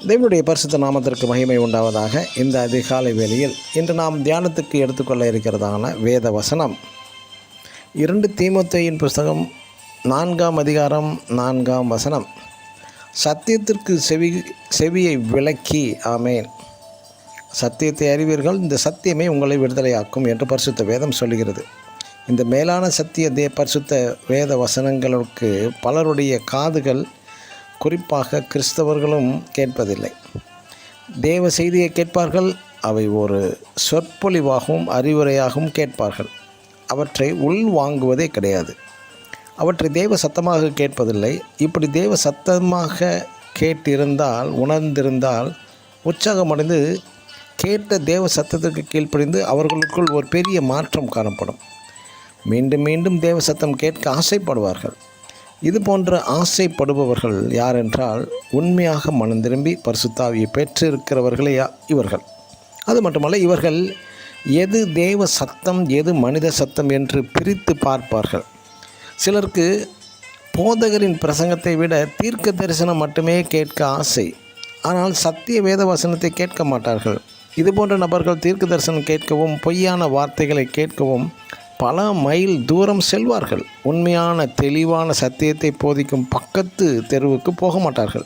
தேவனுடைய பரிசுத்த நாமத்திற்கு மகிமை உண்டாவதாக. இந்த அதிகாலை வேளையில் இன்று நாம் தியானத்துக்கு எடுத்துக்கொள்ள இருக்கிறதான வேத வசனம் 2 தீமோத்தேயின் புஸ்தகம் 4ஆம் அதிகாரம் 4ஆம் வசனம். சத்தியத்திற்கு செவியை விலக்கி, ஆமேன், சத்தியத்தை அறிவீர்கள், இந்த சத்தியமே உங்களை விடுதலையாக்கும் என்று பரிசுத்த வேதம் சொல்லுகிறது. இந்த மேலான சத்திய பரிசுத்த வேத வசனங்களுக்கு பலருடைய காதுகள், குறிப்பாக கிறிஸ்தவர்களும் கேட்பதில்லை. தேவ செய்தியை கேட்பார்கள், அவை ஒரு சொற்பொழிவாகவும் அறிவுரையாகவும் கேட்பார்கள். அவற்றை உள்வாங்குவதே கிடையாது. அவற்றை தேவ சத்தமாக கேட்பதில்லை. இப்படி தேவ சத்தமாக கேட்டிருந்தால், உணர்ந்திருந்தால், உற்சாகமடைந்து கேட்ட தேவ சத்தத்திற்கு கீழ்ப்படிந்து அவர்களுக்குள் ஒரு பெரிய மாற்றம் காணப்படும். மீண்டும் மீண்டும் தேவ சத்தம் கேட்க ஆசைப்படுவார்கள். இது போன்ற ஆசைப்படுபவர்கள் யார் என்றால், உண்மையாக மனம் திரும்பி பரிசுத்தாவியை பெற்றிருக்கிறவர்களே இவர்கள். அது மட்டுமல்ல, இவர்கள் எது தேவ சத்தம் எது மனித சத்தம் என்று பிரித்து பார்ப்பார்கள். சிலருக்கு போதகரின் பிரசங்கத்தை விட தீர்க்க தரிசனம் மட்டுமே கேட்க ஆசை, ஆனால் சத்திய வேத வசனத்தை கேட்க மாட்டார்கள். இதுபோன்ற நபர்கள் தீர்க்க தரிசனம் கேட்கவும் பொய்யான வார்த்தைகளை கேட்கவும் பல மைல் தூரம் செல்வார்கள். உண்மையான தெளிவான சத்தியத்தை போதிக்கும் பக்கத்து தெருவுக்கு போக மாட்டார்கள்.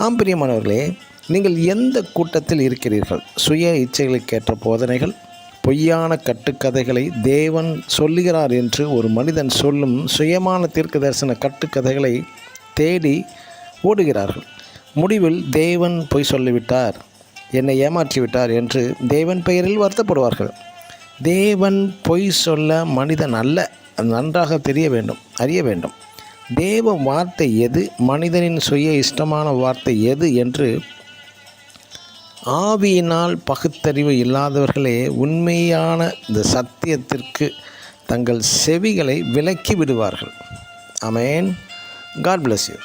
ஆம் பிரியமானவர்களே, நீங்கள் எந்த கூட்டத்தில் இருக்கிறீர்கள்? சுய இச்சைகளுக்கேற்ற போதனைகள், பொய்யான கட்டுக்கதைகளை தேவன் சொல்லுகிறார் என்று ஒரு மனிதன் சொல்லும் சுயமான தீர்க்க தரிசன கட்டுக்கதைகளை தேடி ஓடுகிறார்கள். முடிவில் தேவன் பொய் சொல்லிவிட்டார், என்னை ஏமாற்றிவிட்டார் என்று தேவன் பெயரில் வருத்தப்படுவார்கள். தேவன் பொய் சொல்ல மனிதன் அல்ல, நன்றாக அறிய வேண்டும். தேவ வார்த்தை எது, மனிதனின் சுய இஷ்டமான வார்த்தை எது என்று ஆவியினால் பகுத்தறிவு இல்லாதவர்களே உண்மையான இந்த சத்தியத்திற்கு தங்கள் செவிகளை விலக்கி விடுவார்கள். ஆமென். God bless you.